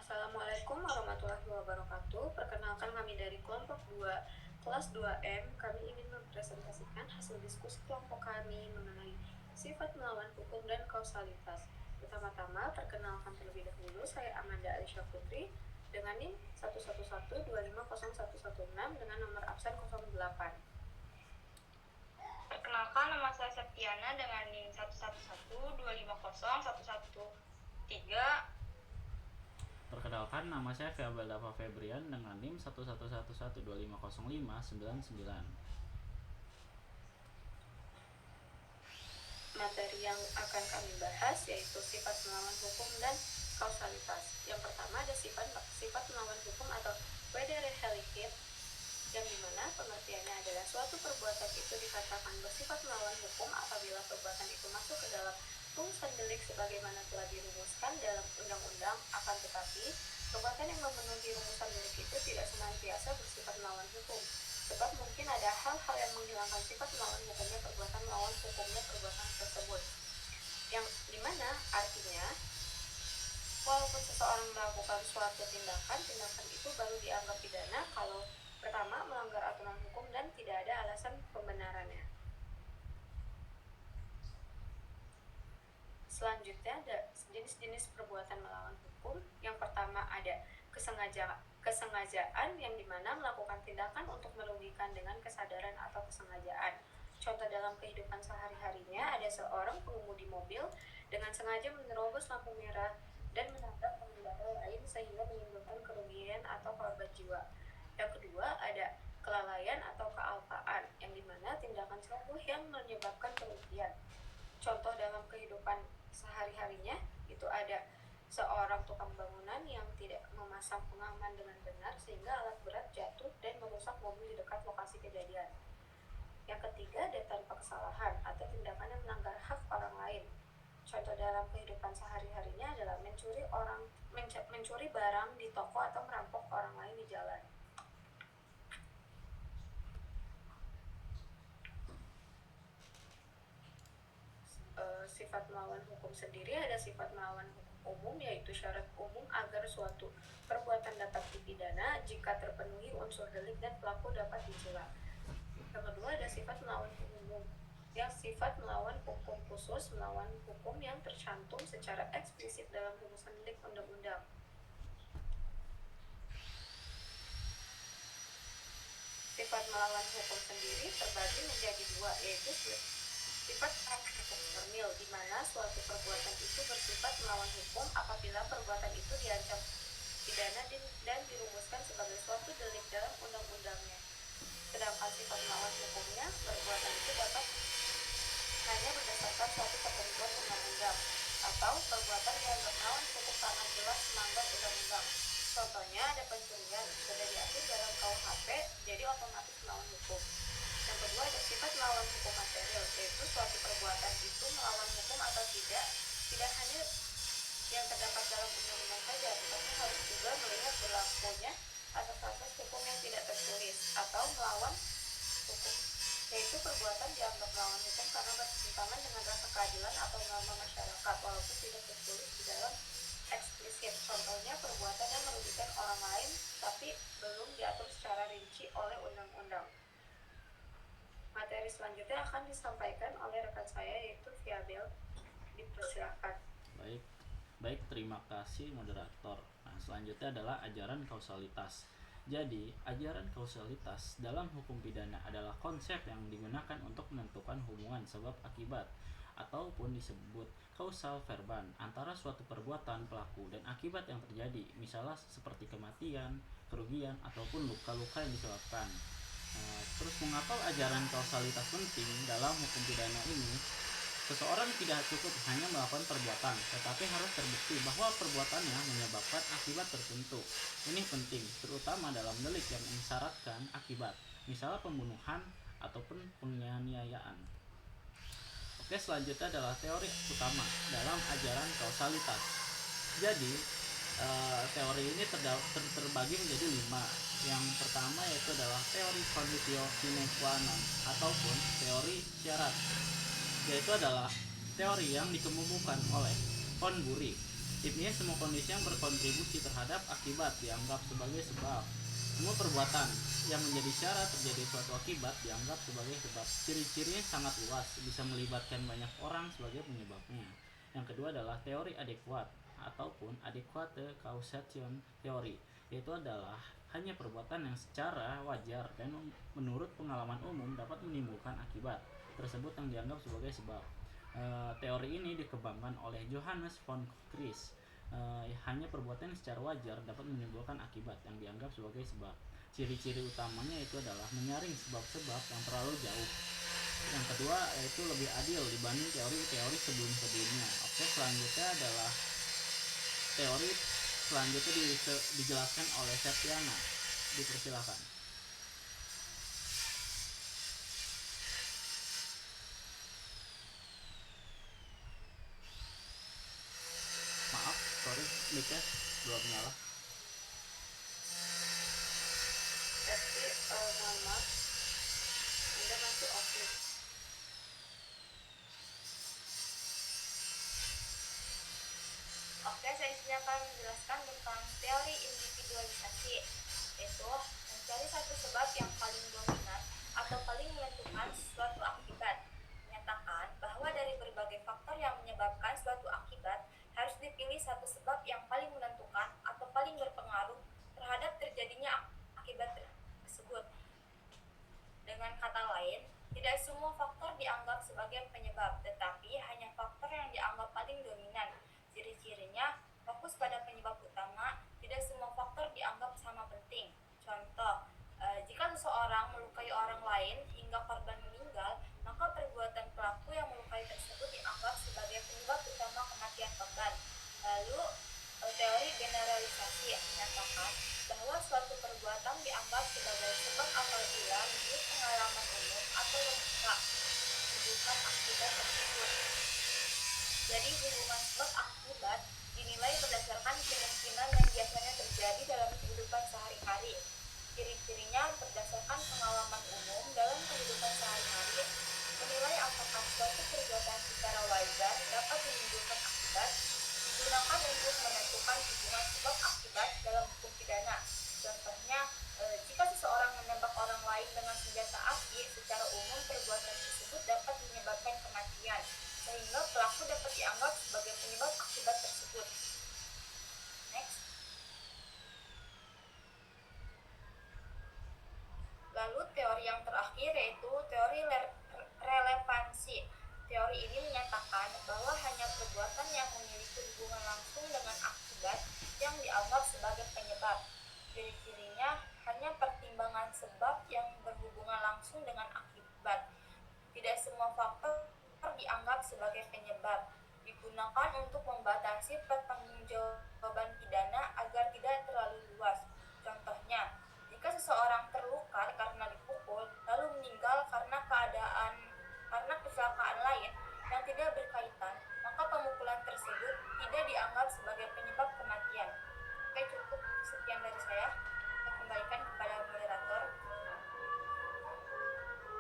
Assalamualaikum warahmatullahi wabarakatuh. Perkenalkan kami dari kelompok 2 kelas 2M. Kami ingin mempresentasikan hasil diskusi kelompok kami mengenai sifat melawan hukum dan kausalitas. Pertama-tama, perkenalkan terlebih dahulu, saya Amanda Alisha Putri dengan NIM 111250116 dengan nomor absen 08. Perkenalkan, nama saya Septiana dengan NIM 111250113. Perkenalkan, nama saya Fiabel Dava Febrian dengan NIM 11112505999. Materi yang akan kami bahas yaitu sifat melawan hukum dan kausalitas. Yang pertama ada sifat melawan hukum atau wederrechtlichkeit, yang dimana pengertiannya adalah suatu perbuatan itu dikatakan bersifat melawan hukum apabila perbuatan itu masuk ke dalam rumusan delik sebagaimana telah dirumuskan dalam undang-undang. Akan tetapi perbuatan yang memenuhi rumusan delik itu tidak senantiasa bersifat melawan hukum, sebab mungkin ada hal-hal yang menghilangkan sifat melawan hukumnya perbuatan melawan hukumnya perbuatan tersebut, yang dimana artinya walaupun seseorang melakukan suatu tindakan itu baru dianggap pidana kalau pertama melanggar aturan hukum dan tidak ada alasan pembenarannya. Selanjutnya ada jenis-jenis perbuatan melawan hukum. Yang pertama ada kesengajaan, yang dimana melakukan tindakan untuk merugikan dengan kesadaran atau kesengajaan. Contoh dalam kehidupan sehari-harinya ada seorang pengemudi mobil dengan sengaja menerobos lampu merah dan menabrak pengendara lain sehingga menimbulkan kerugian atau korban jiwa. Yang kedua ada kelalaian atau kealpaan, yang dimana tindakan sungguh yang menyebabkan kerugian. Contoh dalam kehidupan sehari-harinya itu ada seorang tukang bangunan yang tidak memasang pengaman dengan benar sehingga alat berat jatuh dan merusak mobil di dekat lokasi kejadian. Yang ketiga ada tanpa kesalahan atau tindakan yang melanggar hak orang lain. Contoh dalam kehidupan sehari-harinya adalah mencuri barang di toko atau merampok orang lain di jalan. Sifat melawan hukum sendiri ada sifat melawan hukum umum, yaitu syarat umum agar suatu perbuatan dapat dipidana jika terpenuhi unsur delik dan pelaku dapat dicela. Yang kedua ada sifat melawan hukum umum, yang sifat melawan hukum khusus, melawan hukum yang tercantum secara eksplisit dalam rumusan delik undang-undang. Sifat melawan hukum sendiri terbagi menjadi dua, yaitu sifat hukum formil, di mana suatu perbuatan itu bersifat melawan hukum apabila perbuatan itu diancam pidana dan dirumuskan sebagai suatu delik dalam undang-undangnya. Sedangkan sifat melawan hukumnya, perbuatan itu dapat hanya berdasarkan suatu ketentuan undang-undang atau perbuatan dianggap melawan hukum karena jelas melanggar undang-undang. Contohnya ada pencurian, sudah diatur dalam KUHP, jadi otomatis melawan hukum. Yang kedua ada sifat melawan hukum material, yaitu suatu perbuatan itu melawan hukum atau tidak hanya yang terdapat dalam undang-undang saja, tetapi harus juga melihat berlakunya asas-asas hukum yang tidak tertulis atau melawan hukum, yaitu perbuatan dianggap melawan hukum karena bertentangan dengan rasa keadilan atau norma masyarakat walaupun tidak tertulis di dalam eksplisit. Contohnya perbuatan yang merugikan orang lain tapi belum diatur secara rinci oleh undang-undang. Materi selanjutnya akan disampaikan oleh rekan saya yaitu Fiabel. Dipersilakan. Baik, terima kasih moderator. Nah, selanjutnya adalah ajaran kausalitas. Jadi, ajaran kausalitas dalam hukum pidana adalah konsep yang digunakan untuk menentukan hubungan sebab akibat ataupun disebut causal verbal antara suatu perbuatan pelaku dan akibat yang terjadi, misalnya seperti kematian, kerugian, ataupun luka-luka yang disebabkan. Terus mengapa ajaran kausalitas penting dalam hukum pidana ini? Seseorang tidak cukup hanya melakukan perbuatan, tetapi harus terbukti bahwa perbuatannya menyebabkan akibat tertentu. Ini penting, terutama dalam delik yang mensyaratkan akibat, misalnya pembunuhan ataupun penganiayaan. Oke, selanjutnya adalah teori utama dalam ajaran kausalitas. Jadi, teori ini terbagi menjadi 5. Yang pertama yaitu adalah teori conditio sine qua non ataupun teori syarat, yaitu adalah teori yang dikemukakan oleh Von Bury. Intinya semua kondisi yang berkontribusi terhadap akibat dianggap sebagai sebab. Semua perbuatan yang menjadi syarat terjadi suatu akibat dianggap sebagai sebab. Ciri-cirinya sangat luas, bisa melibatkan banyak orang sebagai penyebabnya. Yang kedua adalah teori adekuat ataupun adequate causation theory, yaitu adalah hanya perbuatan yang secara wajar dan menurut pengalaman umum dapat menimbulkan akibat tersebut yang dianggap sebagai sebab. Teori ini dikembangkan oleh Johannes von Chris. Hanya perbuatan yang secara wajar dapat menimbulkan akibat yang dianggap sebagai sebab. Ciri-ciri utamanya itu adalah menyaring sebab-sebab yang terlalu jauh. Yang kedua yaitu lebih adil dibanding teori-teori sebelum-sebelumnya. Oke, selanjutnya adalah teori selanjutnya dijelaskan oleh Septiana. Dipersilakan. Maaf, sorry, mic-nya belum nyala. Tapi mohon maaf, Anda masih off mic. Oke, saya sini akan menjelaskan tentang teori individualisasi, yaitu mencari satu sebab yang paling dominan atau paling menentukan suatu akibat. Menyatakan bahwa dari berbagai faktor yang menyebabkan suatu akibat, harus dipilih satu sebab yang paling menentukan atau paling berpengaruh terhadap terjadinya akibat tersebut. Dengan kata lain, tidak semua faktor dianggap sebagai penyebab, tetapi hanya faktor yang dianggap paling dominan. Ciri-cirinya fokus pada penyebab utama, tidak semua faktor dianggap sama penting. Contoh, jika seseorang melukai orang lain hingga korban meninggal, maka perbuatan pelaku yang melukai tersebut dianggap sebagai penyebab utama kematian korban. Lalu, teori generalisasi menyatakan bahwa suatu perbuatan dianggap sebagai sebab apabila menurut pengalaman umum atau logika hubungan akibat tersebut. Jadi hubungan sebab akibat dinilai berdasarkan kemungkinan yang biasanya terjadi dalam kehidupan sehari-hari. Ciri-cirinya berdasarkan pengalaman umum dalam kehidupan sehari-hari, menilai apakah suatu perbuatan secara wajar dapat menimbulkan akibat, digunakan untuk menentukan hubungan sebab akibat dalam hukum pidana. Contohnya, jika seseorang menembak orang lain dengan senjata api, secara umum perbuatan tersebut dapat menyebabkan kematian, sehingga pelaku dapat dianggap sebagai penyebab akibat tersebut. Next. Lalu teori yang terakhir yaitu teori relevansi. Teori ini menyatakan bahwa hanya perbuatan yang memiliki hubungan langsung dengan akibat yang dianggap sebagai penyebab. Ciri-cirinya hanya pertimbangan sebab yang berhubungan langsung dengan akibat. Tidak semua faktor dianggap sebagai penyebab. Digunakan untuk membatasi pertanggungjawaban pidana agar tidak terlalu luas. Contohnya, jika seseorang terluka karena dipukul, lalu meninggal karena kecelakaan lain yang tidak berkaitan, maka pemukulan tersebut tidak dianggap sebagai penyebab kematian. Oke, cukup sekian dari saya. Saya kembalikan kepada moderator.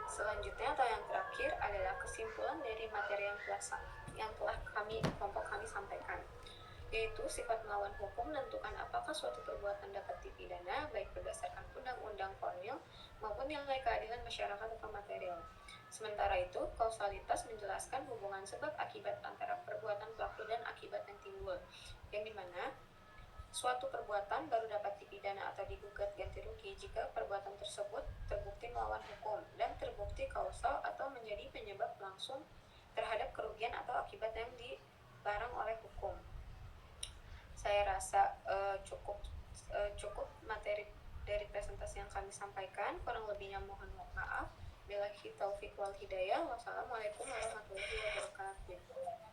Selanjutnya atau yang terakhir adalah kesimpulan dari materi yang telah kelompok kami sampaikan, yaitu sifat melawan hukum menentukan apakah suatu perbuatan dapat dipidana baik berdasarkan undang-undang formil maupun nilai keadilan masyarakat atau material. Sementara itu, kausalitas menjelaskan hubungan sebab akibat antara perbuatan pelaku dan akibat yang timbul, yang dimana suatu perbuatan baru dapat dipidana atau digugat ganti rugi jika perbuatan tersebut terbukti melawan hukum dan terbukti kausal atau menjadi penyebab langsung terhadap kerugian atau akibat yang dilarang oleh hukum. Saya rasa cukup materi dari presentasi yang kami sampaikan. Kurang lebihnya mohon maaf. Billahi taufiq wal hidayah. Wassalamualaikum warahmatullahi wabarakatuh.